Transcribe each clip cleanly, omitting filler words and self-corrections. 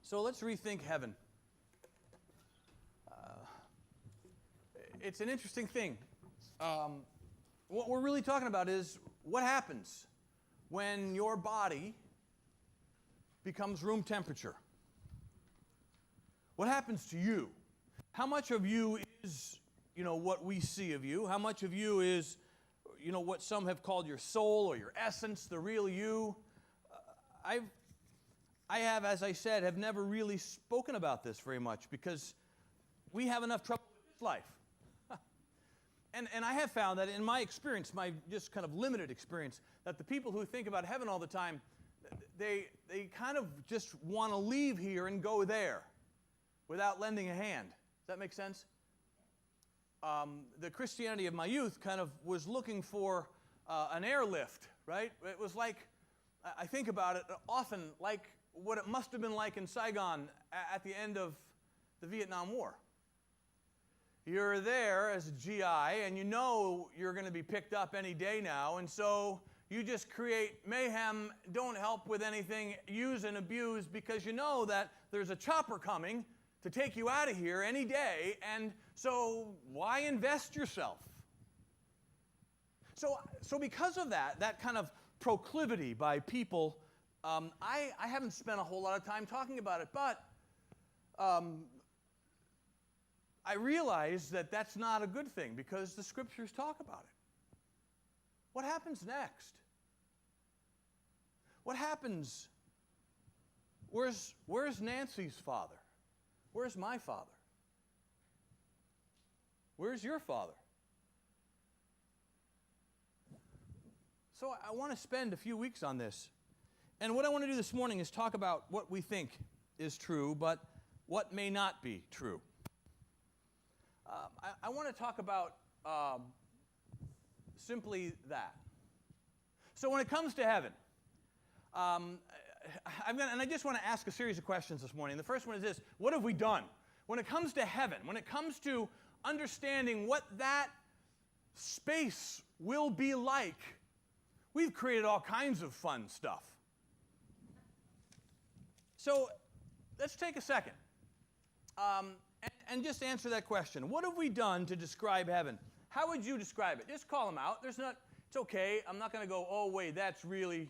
So let's rethink heaven. It's an interesting thing. What we're really talking about is what happens when your body becomes room temperature. What happens to you? How much of you is, what we see of you? How much of you is, what some have called your soul or your essence, the real you? I have, as I said, have never really spoken about this very much because we have enough trouble with this life. And I have found that in my experience, my just kind of limited experience, that the people who think about heaven all the time, they kind of just want to leave here and go there without lending a hand. Does that make sense? The Christianity of my youth kind of was looking for an airlift, right? It was like, I think about it often like what it must have been like in Saigon at the end of the Vietnam War. You're there as a GI, and you're going to be picked up any day now, and so you just create mayhem, don't help with anything, use and abuse, because you know that there's a chopper coming to take you out of here any day, and so why invest yourself? So because of that kind of proclivity by people, I haven't spent a whole lot of time talking about it, but I realize that that's not a good thing because the scriptures talk about it. What happens next? What happens? Where's Nancy's father? Where's my father? Where's your father? So I want to spend a few weeks on this. And what I want to do this morning is talk about what we think is true, but what may not be true. I want to talk about simply that. So when it comes to heaven, and I just want to ask a series of questions this morning. The first one is this: what have we done? When it comes to heaven, when it comes to understanding what that space will be like, we've created all kinds of fun stuff. So let's take a second and just answer that question. What have we done to describe heaven? How would you describe it? Just call them out. It's okay. I'm not going to go, oh, wait, that's really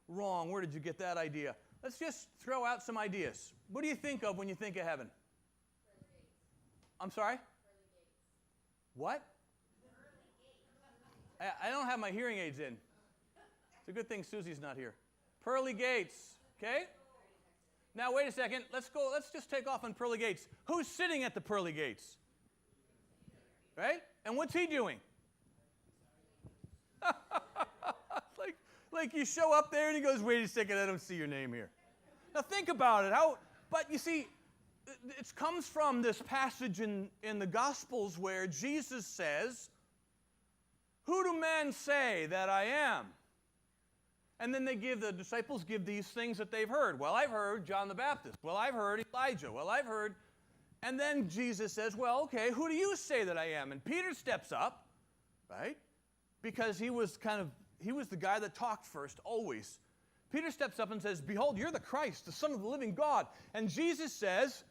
wrong. Where did you get that idea? Let's just throw out some ideas. What do you think of when you think of heaven? Pearly gates. I'm sorry? Pearly gates. What? Pearly gates. I don't have my hearing aids in. It's a good thing Susie's not here. Pearly gates, okay? Now, wait a second. Let's just take off on pearly gates. Who's sitting at the pearly gates? Right? And what's he doing? like you show up there and he goes, wait a second, I don't see your name here. Now think about it. But you see, it comes from this passage in the Gospels where Jesus says, who do men say that I am? And then the disciples give these things that they've heard. Well, I've heard John the Baptist. Well, I've heard Elijah. Well, I've heard. And then Jesus says, well, okay, who do you say that I am? And Peter steps up, right? Because he was the guy that talked first, always. Peter steps up and says, behold, you're the Christ, the Son of the living God. And Jesus says,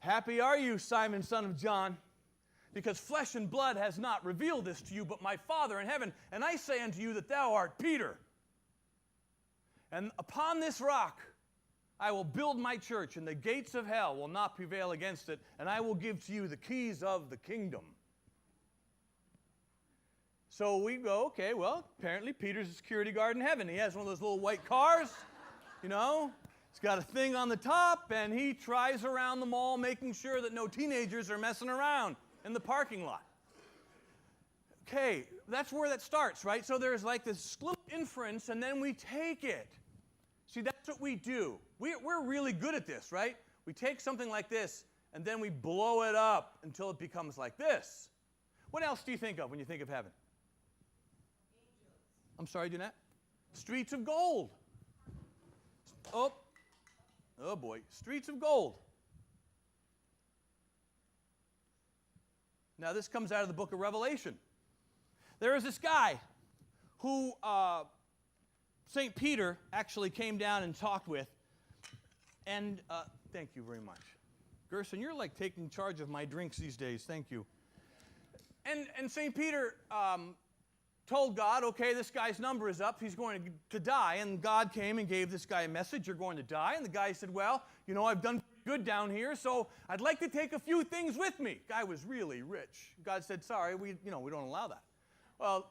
happy are you, Simon, son of John, because flesh and blood has not revealed this to you, but my Father in heaven. And I say unto you that thou art Peter. And upon this rock I will build my church, and the gates of hell will not prevail against it, and I will give to you the keys of the kingdom. So we go, okay, well, apparently Peter's a security guard in heaven. He has one of those little white cars, He's got a thing on the top, and he tries around the mall making sure that no teenagers are messing around in the parking lot. Okay, that's where that starts, right? So there's like this little inference, and then we take it. See, that's what we do. We're really good at this, right? We take something like this, and then we blow it up until it becomes like this. What else do you think of when you think of heaven? Angels. I'm sorry, Jeanette? Streets of gold. Oh boy, streets of gold. Now, this comes out of the book of Revelation. There is this guy who St. Peter actually came down and talked with. And thank you very much. Gerson, you're like taking charge of my drinks these days. Thank you. And St. Peter told God, okay, this guy's number is up. He's going to die. And God came and gave this guy a message, you're going to die. And the guy said, well, you know, I've done good down here, so I'd like to take a few things with me. Guy was really rich. God said, sorry, we don't allow that. Well,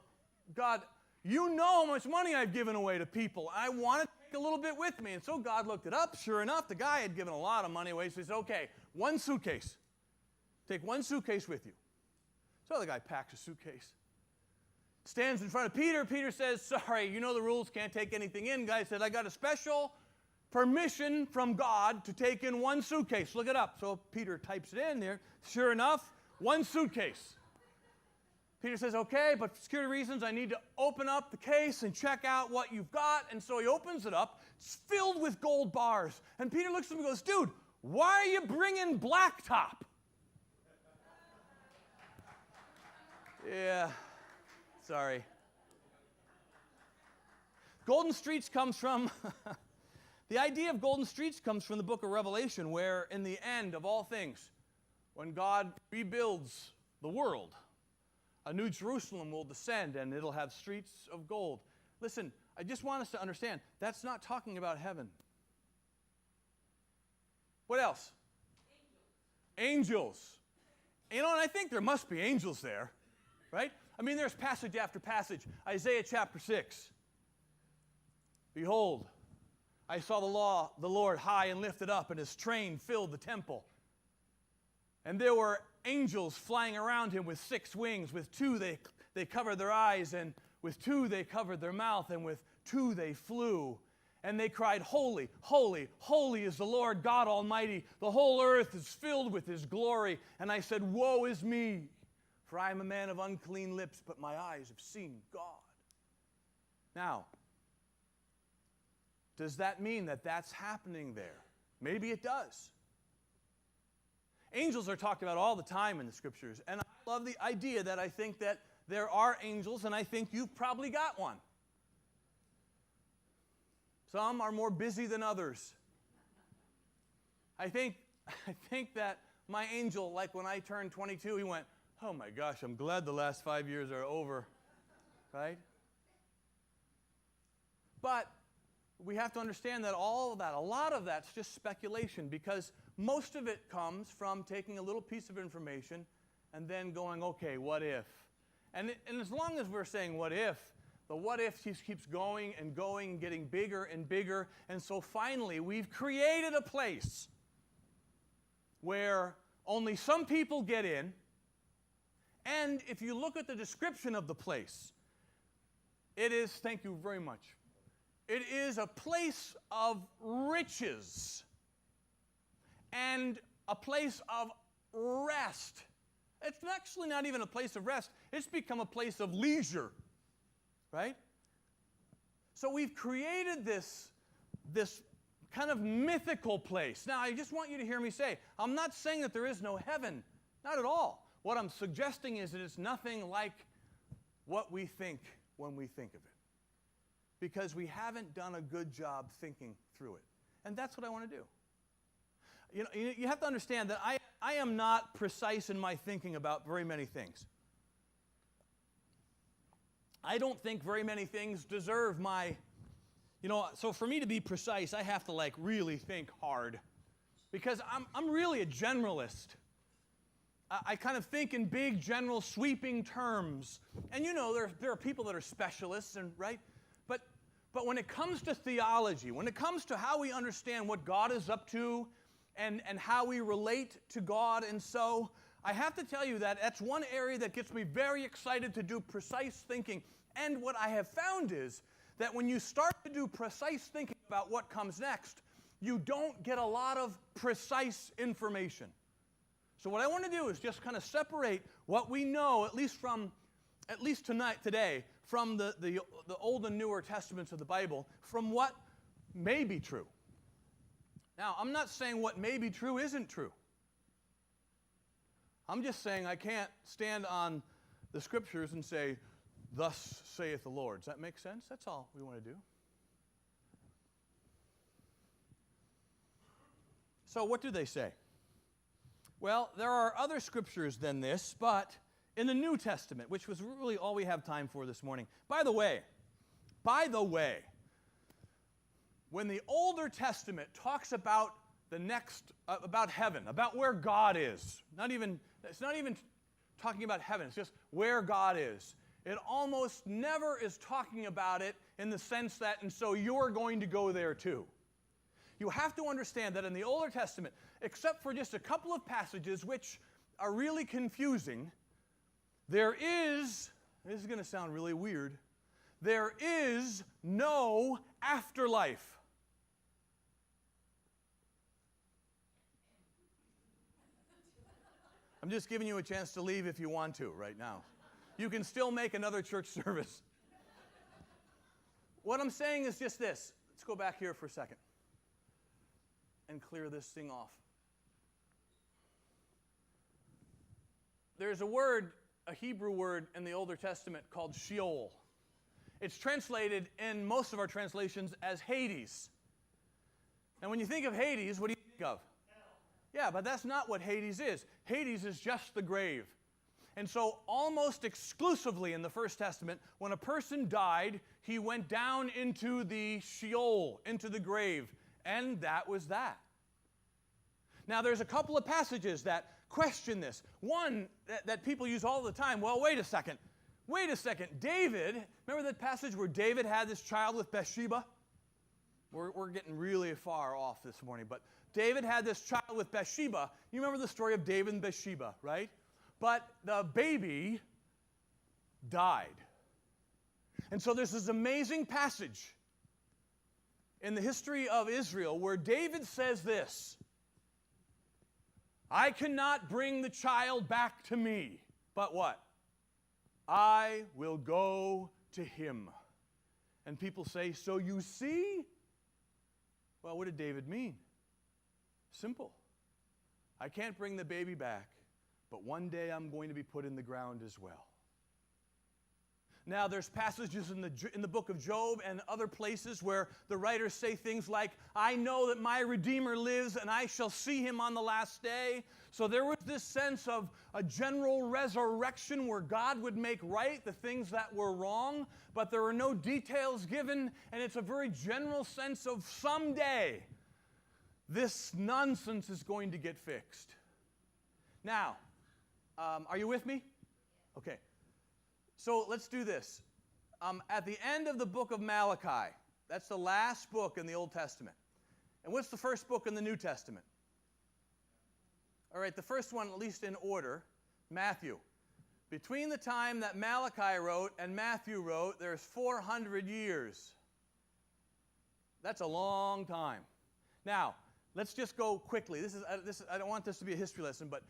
God, you know how much money I've given away to people. I want to take a little bit with me. And so God looked it up. Sure enough, the guy had given a lot of money away. So he said, okay, one suitcase. Take one suitcase with you. So the guy packs a suitcase. Stands in front of Peter. Peter says, sorry, you know the rules, can't take anything in. Guy said, I got a special permission from God to take in one suitcase. Look it up. So Peter types it in there. Sure enough, one suitcase. Peter says, okay, but for security reasons, I need to open up the case and check out what you've got. And so he opens it up. It's filled with gold bars. And Peter looks at him and goes, dude, why are you bringing blacktop? Yeah, sorry. Golden streets comes from... The idea of golden streets comes from the book of Revelation, where in the end of all things, when God rebuilds the world, a new Jerusalem will descend and it'll have streets of gold. Listen, I just want us to understand, that's not talking about heaven. What else? Angels. You know, and I think there must be angels there, right? I mean, there's passage after passage. Isaiah chapter 6. Behold, I saw the Lord high and lifted up, and his train filled the temple. And there were angels flying around him with 6 wings. With 2 they covered their eyes, and with 2 they covered their mouth, and with 2 they flew. And they cried, holy, holy, holy is the Lord God Almighty. The whole earth is filled with his glory. And I said, woe is me, for I am a man of unclean lips, but my eyes have seen God. Now, does that mean that that's happening there? Maybe it does. Angels are talked about all the time in the scriptures, and I love the idea that I think that there are angels, and I think you've probably got one. Some are more busy than others. I think that my angel, like when I turned 22, he went, oh my gosh, I'm glad the last 5 years are over, right? But we have to understand that all of that, a lot of that's just speculation, because most of it comes from taking a little piece of information and then going, okay, what if? And as long as we're saying what if, the what if keeps going and going and getting bigger and bigger. And so finally, we've created a place where only some people get in. And if you look at the description of the place, it is, thank you very much, it is a place of riches and a place of rest. It's actually not even a place of rest. It's become a place of leisure, right? So we've created this kind of mythical place. Now, I just want you to hear me say, I'm not saying that there is no heaven. Not at all. What I'm suggesting is that it's nothing like what we think when we think of it, because we haven't done a good job thinking through it. And that's what I want to do. You know, you have to understand that I am not precise in my thinking about very many things. I don't think very many things deserve my, so for me to be precise, I have to like really think hard, because I'm really a generalist. I kind of think in big, general, sweeping terms. And there are people that are specialists, and right? But when it comes to theology, when it comes to how we understand what God is up to and how we relate to God, and so I have to tell you that that's one area that gets me very excited to do precise thinking. And what I have found is that when you start to do precise thinking about what comes next, you don't get a lot of precise information. So what I want to do is just kind of separate what we know, at least today, from the Old and Newer Testaments of the Bible, from what may be true. Now, I'm not saying what may be true isn't true. I'm just saying I can't stand on the Scriptures and say, thus saith the Lord. Does that make sense? That's all we want to do. So what do they say? Well, there are other scriptures than this, but in the New Testament, which was really all we have time for this morning. By the way, when the Older Testament talks about the next, about heaven, about where God is, it's not even talking about heaven, it's just where God is. It almost never is talking about it in the sense that, and so you're going to go there too. You have to understand that in the Older Testament, except for just a couple of passages which are really confusing, there is, this is going to sound really weird, there is no afterlife. I'm just giving you a chance to leave if you want to right now. You can still make another church service. What I'm saying is just this. Let's go back here for a second and clear this thing off. There's a word, a Hebrew word in the Older Testament called Sheol. It's translated in most of our translations as Hades. And when you think of Hades, what do you think of? Yeah, but that's not what Hades is. Hades is just the grave. And so almost exclusively in the First Testament, when a person died, he went down into the Sheol, into the grave, and that was that. Now there's a couple of passages that question this. One that people use all the time, well, wait a second. David, remember that passage where David had this child with Bathsheba? We're getting really far off this morning, but David had this child with Bathsheba. You remember the story of David and Bathsheba, right? But the baby died. And so there's this amazing passage in the history of Israel where David says this, I cannot bring the child back to me, but what? I will go to him. And people say, so you see? Well, what did David mean? Simple. I can't bring the baby back, but one day I'm going to be put in the ground as well. Now, there's passages in the book of Job and other places where the writers say things like, I know that my Redeemer lives and I shall see him on the last day. So there was this sense of a general resurrection where God would make right the things that were wrong, but there are no details given, and it's a very general sense of someday this nonsense is going to get fixed. Now, are you with me? Okay. So let's do this. At the end of the book of Malachi, that's the last book in the Old Testament. And what's the first book in the New Testament? All right, the first one, at least in order, Matthew. Between the time that Malachi wrote and Matthew wrote, there's 400 years. That's a long time. Now, let's just go quickly. I don't want this to be a history lesson, but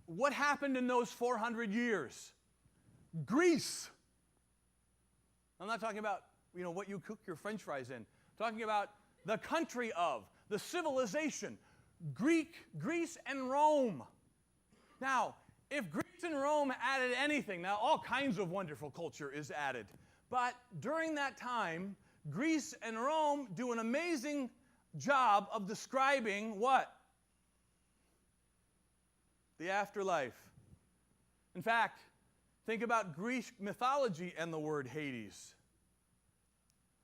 what happened in those 400 years? Greece. I'm not talking about, what you cook your French fries in. I'm talking about the country of, the civilization, Greece and Rome. Now, if Greece and Rome added anything, now all kinds of wonderful culture is added, but during that time, Greece and Rome do an amazing job of describing what? The afterlife. In fact, think about Greek mythology and the word Hades.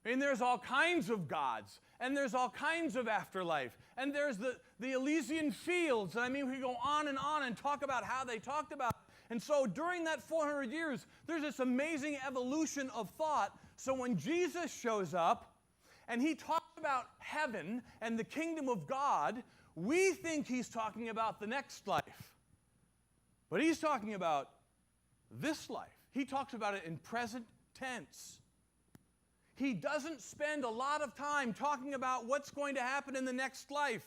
I mean, there's all kinds of gods, and there's all kinds of afterlife, and there's the Elysian fields, and I mean, we go on and talk about how they talked about it. And so during that 400 years, there's this amazing evolution of thought. So when Jesus shows up, and he talks about heaven and the kingdom of God, we think he's talking about the next life. But he's talking about this life. He talks about it in present tense. He doesn't spend a lot of time talking about what's going to happen in the next life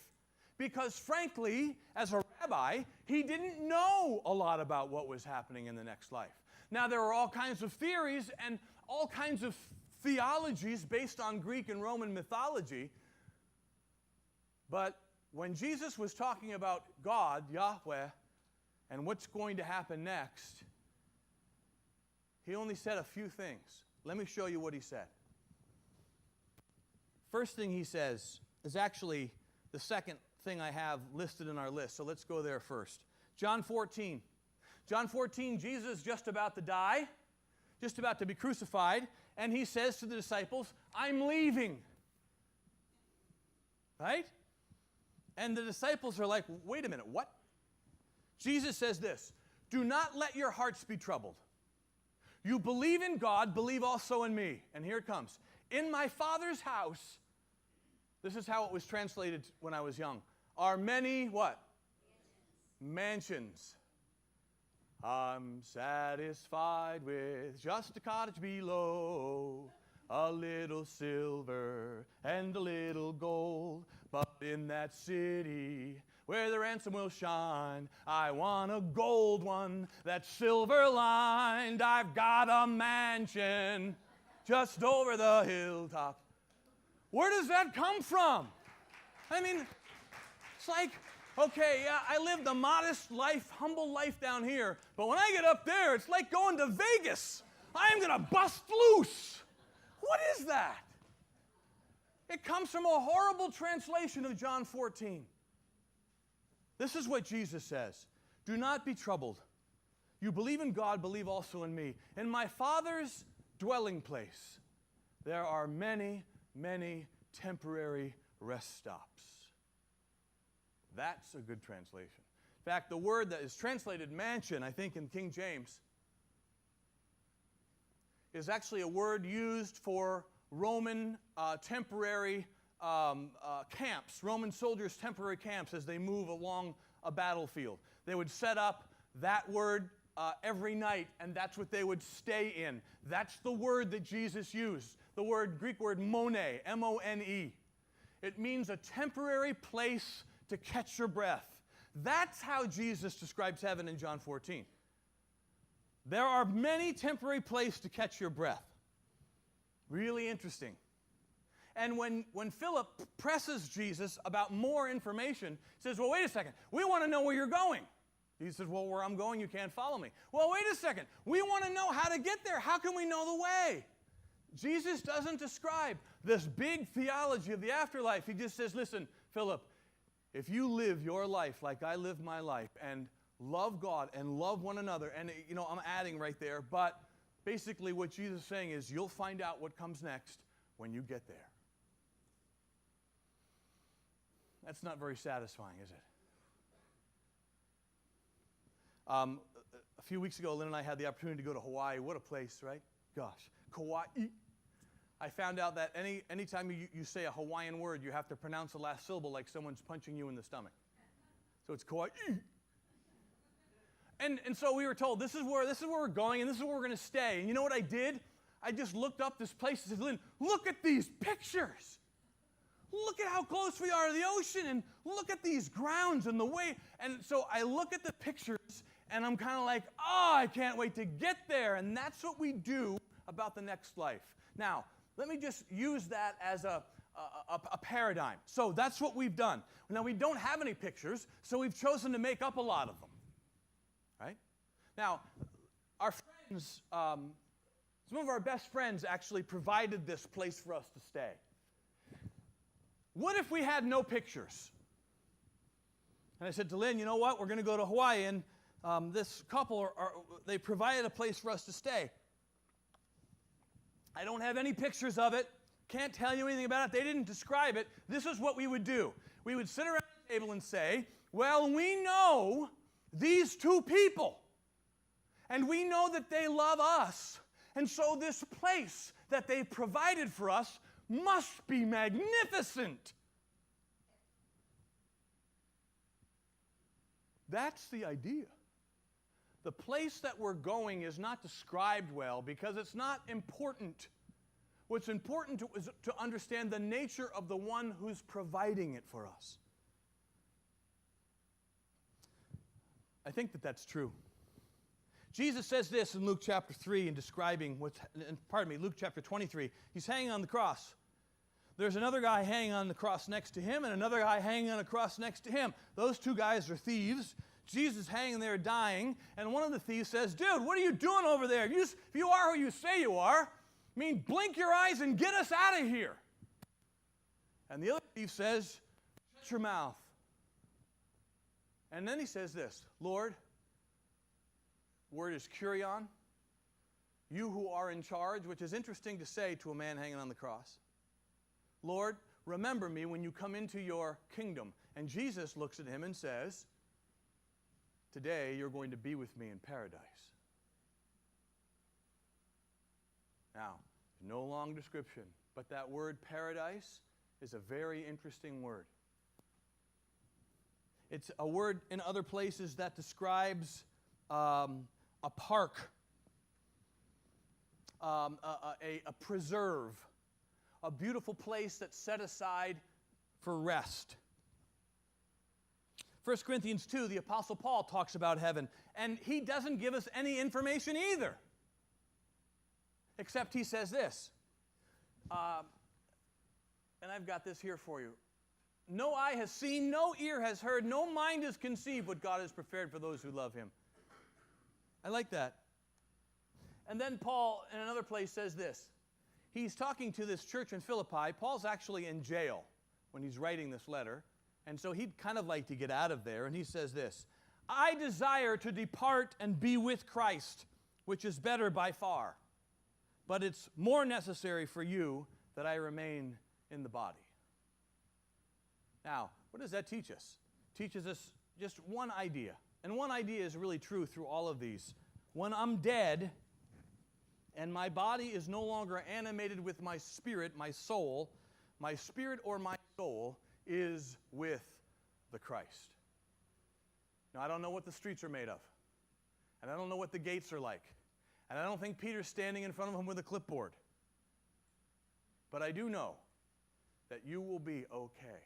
because, frankly, as a rabbi, he didn't know a lot about what was happening in the next life. Now, there are all kinds of theories and all kinds of theologies based on Greek and Roman mythology, but when Jesus was talking about God, Yahweh, and what's going to happen next, he only said a few things. Let me show you what he said. First thing he says is actually the second thing I have listed in our list. So let's go there first. John 14. John 14, Jesus is just about to die, just about to be crucified, and he says to the disciples, I'm leaving. Right? And the disciples are like, wait a minute, what? Jesus says this, do not let your hearts be troubled. You believe in God, believe also in me. And here it comes. In my Father's house, this is how it was translated when I was young, are many, what? Mansions. I'm satisfied with just a cottage below, a little silver and a little gold. But in that city where the ransom will shine, I want a gold one that's silver lined. I've got a mansion just over the hilltop. Where does that come from? I mean, it's like, okay, yeah, I lived a modest life, humble life down here, but when I get up there, it's like going to Vegas. I'm going to bust loose. What is that? It comes from a horrible translation of John 14. This is what Jesus says. Do not be troubled. You believe in God, believe also in me. In my Father's dwelling place, there are many, many temporary rest stops. That's a good translation. In fact, the word that is translated mansion, I think in King James, is actually a word used for Roman temporary camps, Roman soldiers' temporary camps as they move along a battlefield. They would set up that word every night, and that's what they would stay in. That's the word that Jesus used, the Greek word mone, M-O-N-E. It means a temporary place to catch your breath. That's how Jesus describes heaven in John 14. There are many temporary places to catch your breath. Really interesting. And when Philip presses Jesus about more information, he says, well, wait a second. We want to know where you're going. He says, well, where I'm going, you can't follow me. Well, wait a second. We want to know how to get there. How can we know the way? Jesus doesn't describe this big theology of the afterlife. He just says, listen, Philip, if you live your life like I live my life and love God and love one another, and I'm adding right there, but basically what Jesus is saying is you'll find out what comes next when you get there. That's not very satisfying, is it? A few weeks ago, Lynn and I had the opportunity to go to Hawaii. What a place, right? Gosh, Kauai. I found out that anytime you say a Hawaiian word, you have to pronounce the last syllable like someone's punching you in the stomach. So it's Kauai. And so we were told, this is where we're going, and this is where we're going to stay. And you know what I did? I just looked up this place and said, Lynn, look at these pictures. Look at how close we are to the ocean, and look at these grounds and the way. And so I look at the pictures, and I'm kind of like, oh, I can't wait to get there. And that's what we do about the next life. Now, let me just use that as a paradigm. So that's what we've done. Now, we don't have any pictures, so we've chosen to make up a lot of them. Right? Now, our friends, some of our best friends actually provided this place for us to stay. What if we had no pictures? And I said to Lynn, you know what? We're going to go to Hawaii, and this couple, they provided a place for us to stay. I don't have any pictures of it. Can't tell you anything about it. They didn't describe it. This is what we would do. We would sit around the table and say, well, we know these two people, and we know that they love us, and so this place that they provided for us must be magnificent. That's the idea. The place that we're going is not described well because it's not important. What's important is to understand the nature of the one who's providing it for us. I think that that's true. Jesus says this in Luke chapter 3 in describing Luke chapter 23. He's hanging on the cross. There's another guy hanging on the cross next to him and another guy hanging on a cross next to him. Those two guys are thieves. Jesus hanging there dying, and one of the thieves says, dude, what are you doing over there? If you are who you say you are, blink your eyes and get us out of here. And the other thief says, shut your mouth. And then he says this, Lord, word is kurion, you who are in charge, which is interesting to say to a man hanging on the cross. Lord, remember me when you come into your kingdom. And Jesus looks at him and says, today you're going to be with me in paradise. Now, no long description, but that word paradise is a very interesting word. It's a word in other places that describes a park, a preserve, a beautiful place that's set aside for rest. 1 Corinthians 2, the Apostle Paul talks about heaven, and he doesn't give us any information either. Except he says this, and I've got this here for you. No eye has seen, no ear has heard, no mind has conceived what God has prepared for those who love him. I like that. And then Paul, in another place, says this. He's talking to this church in Philippi. Paul's actually in jail when he's writing this letter, and so he'd kind of like to get out of there, and he says this, I desire to depart and be with Christ, which is better by far. But it's more necessary for you that I remain in the body. Now, what does that teach us? It teaches us just one idea. And one idea is really true through all of these. When I'm dead and my body is no longer animated with my spirit or my soul is with the Christ. Now, I don't know what the streets are made of. And I don't know what the gates are like. And I don't think Peter's standing in front of him with a clipboard. But I do know that you will be okay.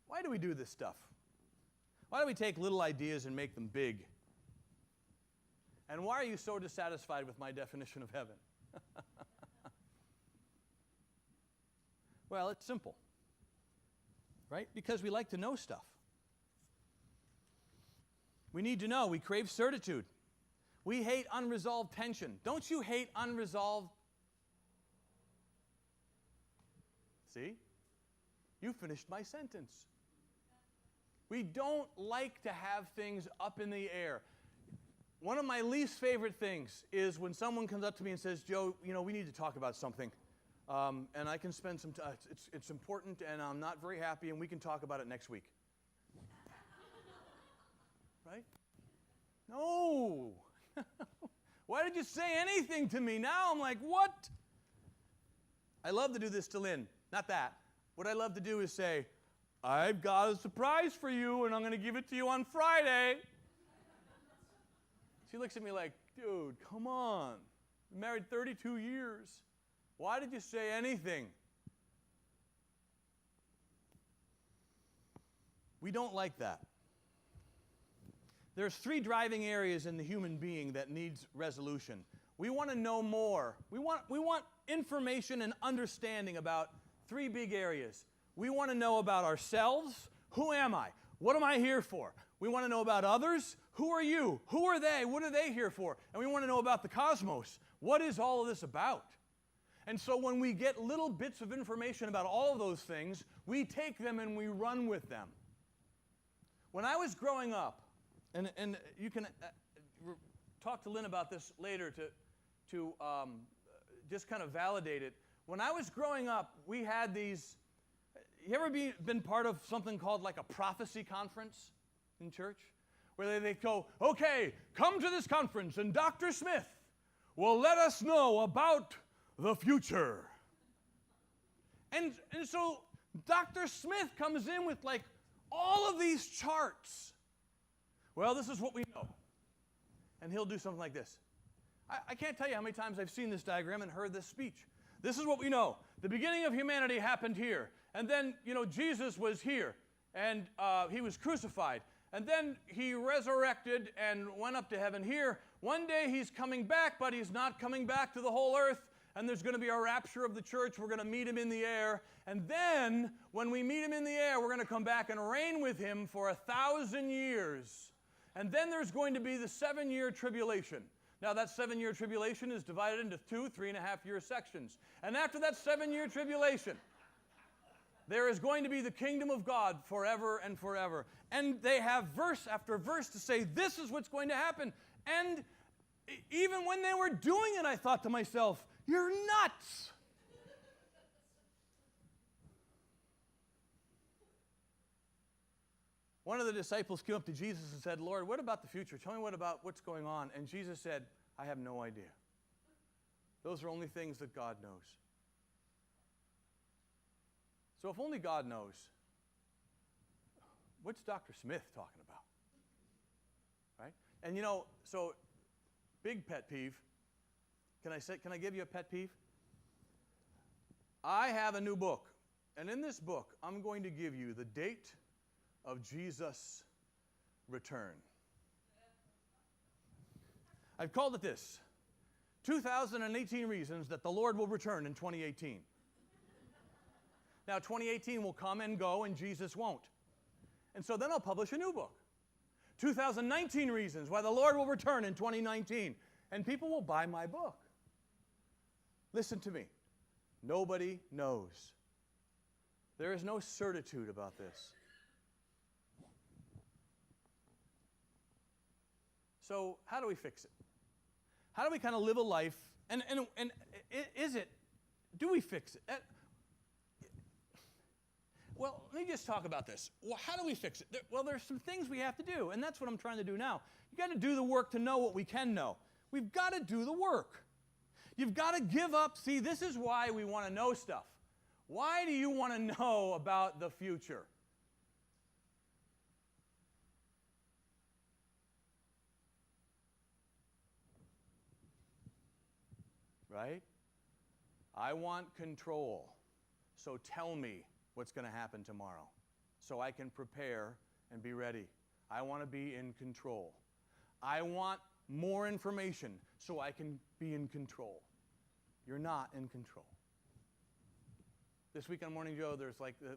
Why do we do this stuff? Why do we take little ideas and make them big? And why are you so dissatisfied with my definition of heaven? Well, it's simple, right? Because we like to know stuff. We need to know. We crave certitude. We hate unresolved tension. Don't you hate unresolved? See? You finished my sentence. We don't like to have things up in the air. One of my least favorite things is when someone comes up to me and says, Joe, we need to talk about something. And I can spend some time. It's important, and I'm not very happy, and we can talk about it next week. Right? No. Why did you say anything to me? Now I'm like, what? I love to do this to Lynn. Not that. What I love to do is say, I've got a surprise for you, and I'm going to give it to you on Friday. She looks at me like, dude, come on. Been married 32 years. Why did you say anything? We don't like that. There's 3 driving areas in the human being that needs resolution. We want to know more. We want information and understanding about 3 big areas. We want to know about ourselves. Who am I? What am I here for? We want to know about others. Who are you? Who are they? What are they here for? And we want to know about the cosmos. What is all of this about? And so when we get little bits of information about all of those things, we take them and we run with them. When I was growing up, and you can talk to Lynn about this later to just kind of validate it. When I was growing up, we had these. You ever been part of something called like a prophecy conference in church? Where they go, okay, come to this conference, and Dr. Smith will let us know about the future. And so Dr. Smith comes in with like all of these charts. Well, this is what we know. And he'll do something like this. I can't tell you how many times I've seen this diagram and heard this speech. This is what we know. The beginning of humanity happened here. And then, Jesus was here. And he was crucified. And then he resurrected and went up to heaven here. One day he's coming back, but he's not coming back to the whole earth. And there's going to be a rapture of the church. We're going to meet him in the air. And then, when we meet him in the air, we're going to come back and reign with him for 1,000 years. And then there's going to be the 7-year tribulation. Now, that 7-year tribulation is divided into 2 3.5-year sections. And after that 7-year tribulation, there is going to be the kingdom of God forever and forever. And they have verse after verse to say, this is what's going to happen. And even when they were doing it, I thought to myself, you're nuts. One of the disciples came up to Jesus and said, Lord, what about the future? Tell me what's going on. And Jesus said, I have no idea. Those are only things that God knows. So if only God knows, what's Dr. Smith talking about? Right? And so big pet peeve. Can I give you a pet peeve? I have a new book. And in this book, I'm going to give you the date of Jesus' return. I've called it this: 2018 reasons that the Lord will return in 2018. Now, 2018 will come and go, and Jesus won't. And so then I'll publish a new book. 2019 reasons why the Lord will return in 2019. And people will buy my book. Listen to me. Nobody knows. There is no certitude about this. So how do we fix it? How do we kind of live a life? And do we fix it? Well, let me just talk about this. Well, how do we fix it? Well, there's some things we have to do, and that's what I'm trying to do now. You've got to do the work to know what we can know. We've got to do the work. You've got to give up. See, this is why we want to know stuff. Why do you want to know about the future? Right? I want control. So tell me what's going to happen tomorrow so I can prepare and be ready. I want to be in control. I want more information so I can be in control. You're not in control. This week on Morning Joe,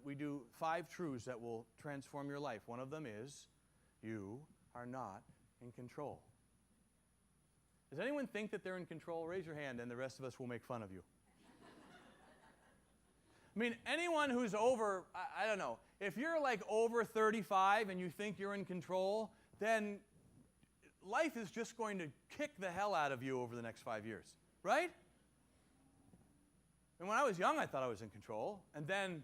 we do 5 truths that will transform your life. One of them is, you are not in control. Does anyone think that they're in control? Raise your hand and the rest of us will make fun of you. I mean, anyone who's over, I don't know, if you're like over 35 and you think you're in control, then life is just going to kick the hell out of you over the next 5 years, right? And when I was young, I thought I was in control. And then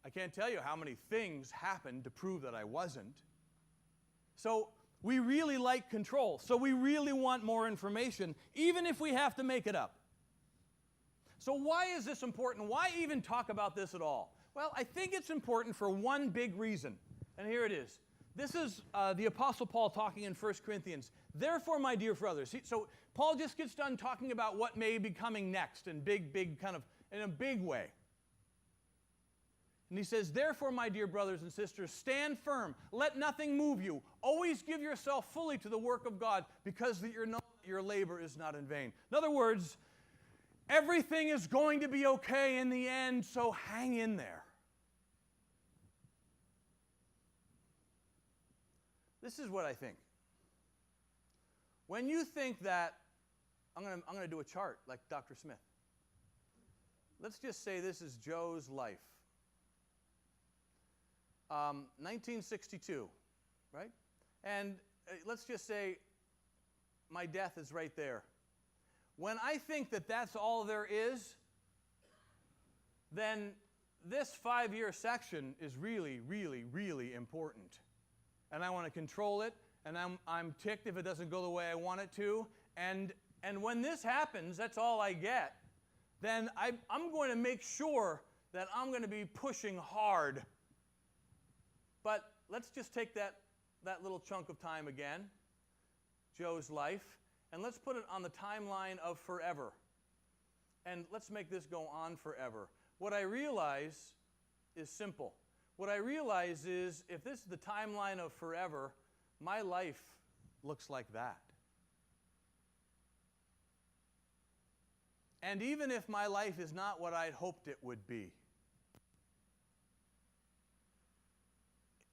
I can't tell you how many things happened to prove that I wasn't. So we really like control. So we really want more information, even if we have to make it up. So why is this important? Why even talk about this at all? Well, I think it's important for one big reason. And here it is. This is the Apostle Paul talking in 1 Corinthians. Therefore, my dear brothers. So Paul just gets done talking about what may be coming next in in a big way. And he says, therefore, my dear brothers and sisters, stand firm. Let nothing move you. Always give yourself fully to the work of God, because that you know that your labor is not in vain. In other words, everything is going to be okay in the end, so hang in there. This is what I think. When you think that, I'm going to do a chart like Dr. Smith. Let's just say this is Joe's life. 1962, right? And let's just say my death is right there. When I think that that's all there is, then this 5-year section is really, really, really important. And I want to control it, and I'm ticked if it doesn't go the way I want it to. And when this happens, that's all I get. Then I'm going to make sure that I'm going to be pushing hard. But let's just take that little chunk of time again, Joe's life, and let's put it on the timeline of forever. And let's make this go on forever. What I realize is simple. What I realize is, if this is the timeline of forever, my life looks like that. And even if my life is not what I'd hoped it would be,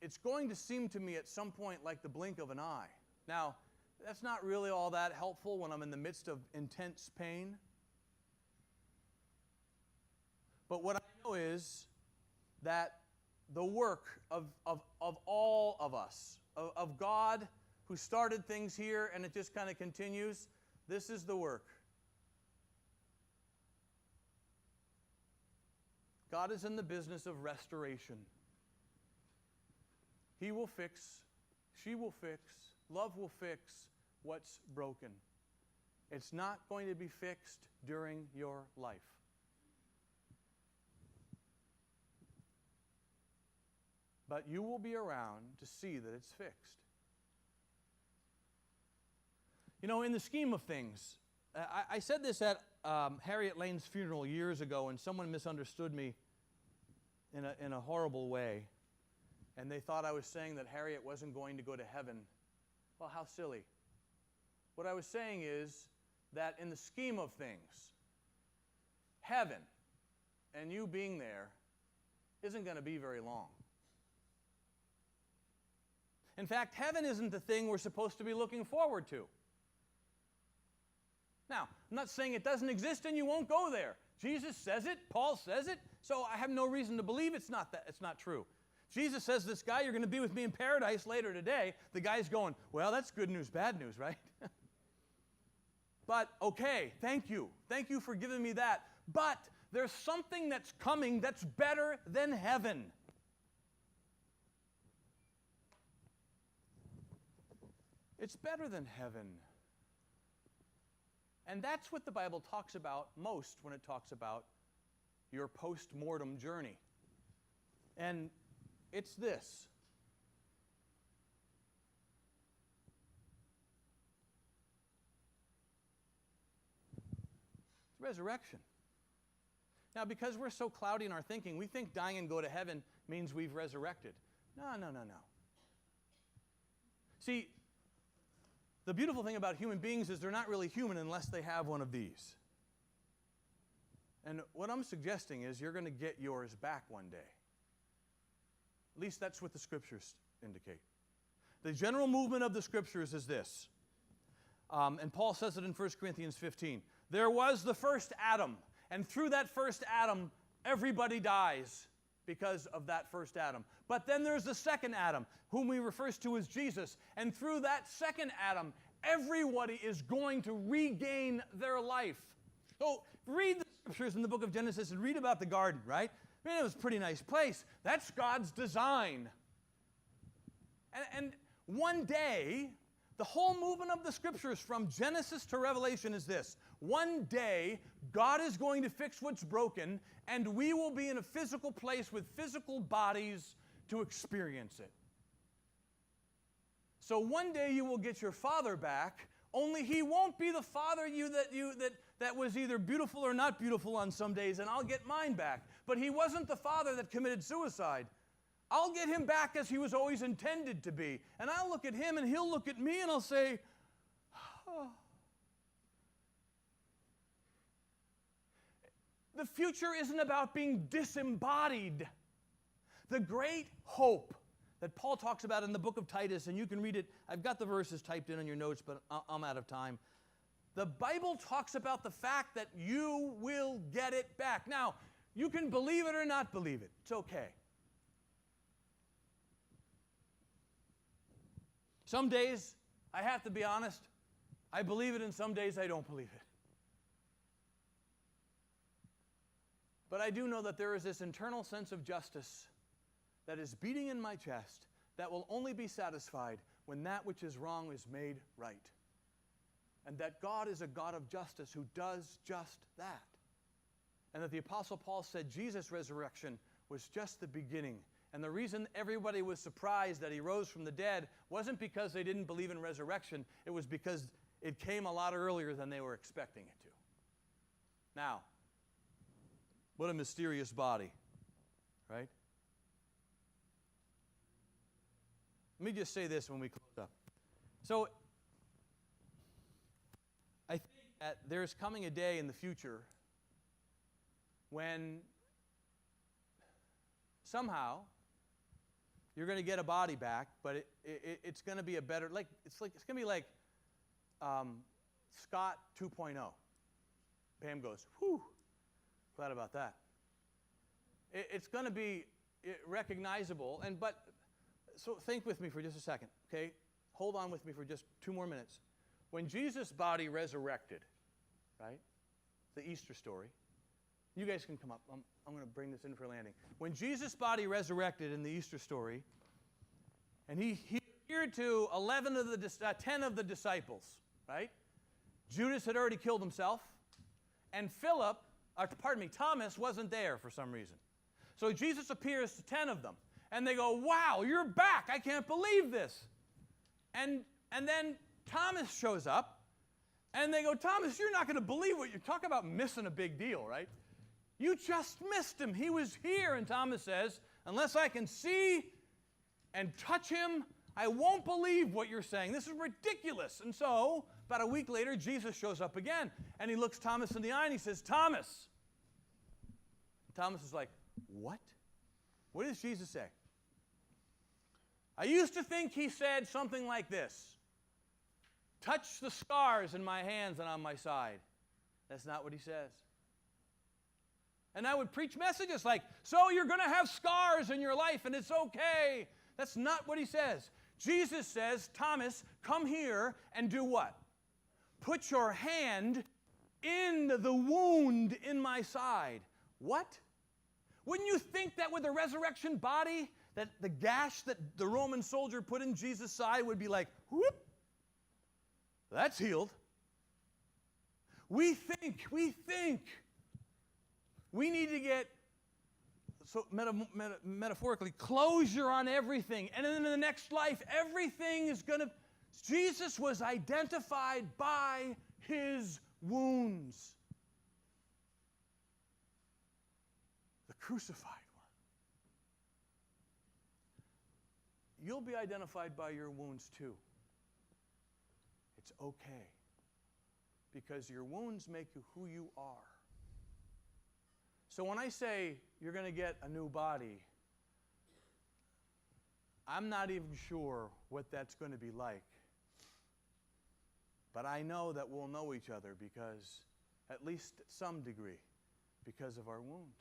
it's going to seem to me at some point like the blink of an eye. Now, that's not really all that helpful when I'm in the midst of intense pain. But what I know is that the work of all of us, of God who started things here and it just kind of continues, this is the work. God is in the business of restoration. He will fix, she will fix, love will fix what's broken. It's not going to be fixed during your life. But you will be around to see that it's fixed. You know, in the scheme of things, I said this at Harriet Lane's funeral years ago, and someone misunderstood me in a horrible way. And they thought I was saying that Harriet wasn't going to go to heaven. Well, how silly. What I was saying is that in the scheme of things, heaven and you being there isn't going to be very long. In fact, heaven isn't the thing we're supposed to be looking forward to. Now, I'm not saying it doesn't exist and you won't go there. Jesus says it, Paul says it, so I have no reason to believe it's not true. Jesus says, this guy, you're going to be with me in paradise later today. The guy's going, well, that's good news, bad news, right? But, okay, thank you. Thank you for giving me that. But there's something that's coming that's better than heaven. It's better than heaven. And that's what the Bible talks about most when it talks about your post-mortem journey. And it's this. It's resurrection. Now, because we're so cloudy in our thinking, we think dying and go to heaven means we've resurrected. No. See, the beautiful thing about human beings is they're not really human unless they have one of these. And what I'm suggesting is you're going to get yours back one day. At least that's what the Scriptures indicate. The general movement of the Scriptures is this. And Paul says it in 1 Corinthians 15. There was the first Adam. And through that first Adam, everybody dies because of that first Adam. But then there's the second Adam, whom he refers to as Jesus. And through that second Adam, everybody is going to regain their life. So read the Scriptures in the book of Genesis and read about the garden, right? I mean, it was a pretty nice place. That's God's design. And one day, the whole movement of the Scriptures from Genesis to Revelation is this. One day, God is going to fix what's broken, and we will be in a physical place with physical bodies to experience it. So one day you will get your father back, only he won't be the father that was either beautiful or not beautiful on some days, and I'll get mine back. But he wasn't the father that committed suicide. I'll get him back as he was always intended to be. And I'll look at him and he'll look at me and I'll say, oh. The future isn't about being disembodied. The great hope that Paul talks about in the book of Titus, and you can read it. I've got the verses typed in on your notes, but I'm out of time. The Bible talks about the fact that you will get it back. Now, you can believe it or not believe it. It's okay. Some days, I have to be honest, I believe it, and some days I don't believe it. But I do know that there is this internal sense of justice that is beating in my chest that will only be satisfied when that which is wrong is made right. And that God is a God of justice who does just that. And that the Apostle Paul said Jesus' resurrection was just the beginning. And the reason everybody was surprised that he rose from the dead wasn't because they didn't believe in resurrection. It was because it came a lot earlier than they were expecting it to. Now, what a mysterious body, right? Let me just say this when we close up. So, I think that there's coming a day in the future when somehow you're going to get a body back, but it's going to be a better, it's going to be like Scott 2.0. Pam goes, whew, glad about that. It's going to be recognizable, so think with me for just a second, okay? Hold on with me for just 2 more minutes. When Jesus' body resurrected, right, the Easter story, you guys can come up. I'm going to bring this in for landing. When Jesus' body resurrected in the Easter story, and he appeared to 10 of the disciples, right? Judas had already killed himself, and Thomas wasn't there for some reason. So Jesus appears to 10 of them, and they go, wow, you're back. I can't believe this. And then Thomas shows up, and they go, Thomas, you're not going to believe what you're talking about, missing a big deal, right? You just missed him. He was here. And Thomas says, unless I can see and touch him, I won't believe what you're saying. This is ridiculous. And so, about a week later, Jesus shows up again, and he looks Thomas in the eye, and he says, Thomas. Thomas is like, what? What does Jesus say? I used to think he said something like this. Touch the scars in my hands and on my side. That's not what he says. And I would preach messages like, so you're going to have scars in your life and it's okay. That's not what he says. Jesus says, Thomas, come here and do what? Put your hand in the wound in my side. What? Wouldn't you think that with a resurrection body, that the gash that the Roman soldier put in Jesus' side would be like, whoop, that's healed. We think we need to get, so metaphorically, closure on everything. And then in the next life, everything is going to, Jesus was identified by his wounds. The crucified one. You'll be identified by your wounds too. It's okay. Because your wounds make you who you are. So when I say you're going to get a new body, I'm not even sure what that's going to be like. But I know that we'll know each other because, at least to some degree, because of our wounds.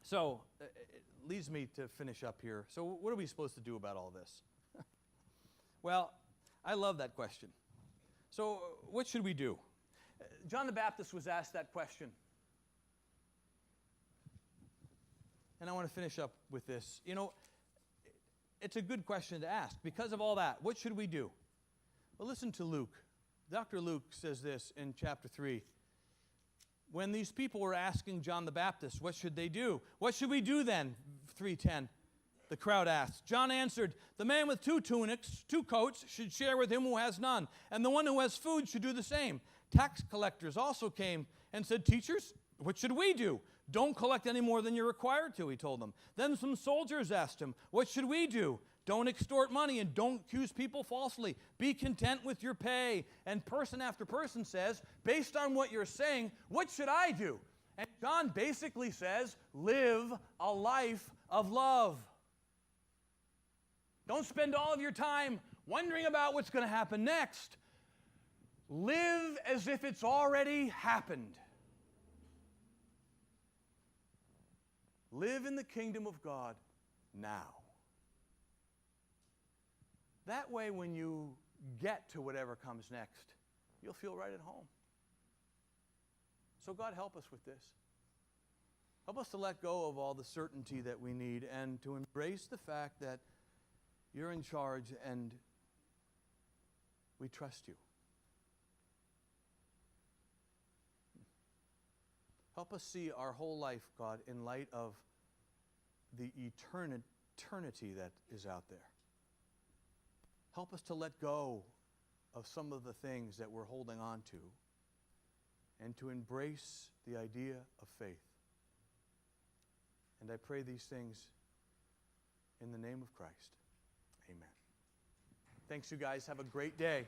So it leads me to finish up here. So what are we supposed to do about all this? Well, I love that question. So what should we do? John the Baptist was asked that question. And I want to finish up with this. You know, it's a good question to ask. Because of all that, what should we do? Well, listen to Luke. Dr. Luke says this in chapter 3. When these people were asking John the Baptist, what should they do? What should we do then? 3:10. The crowd asked. John answered, the man with 2 tunics, 2 coats, should share with him who has none, and the one who has food should do the same. Tax collectors also came and said, teachers, what should we do? Don't collect any more than you're required to, he told them. Then some soldiers asked him, what should we do? Don't extort money and don't accuse people falsely. Be content with your pay. And person after person says, based on what you're saying, what should I do? And John basically says, live a life of love. Don't spend all of your time wondering about what's going to happen next. Live as if it's already happened. Live in the kingdom of God now. That way, when you get to whatever comes next, you'll feel right at home. So God, help us with this. Help us to let go of all the certainty that we need and to embrace the fact that you're in charge and we trust you. Help us see our whole life, God, in light of the eternity that is out there. Help us to let go of some of the things that we're holding on to and to embrace the idea of faith. And I pray these things in the name of Christ. Amen. Thanks, you guys. Have a great day.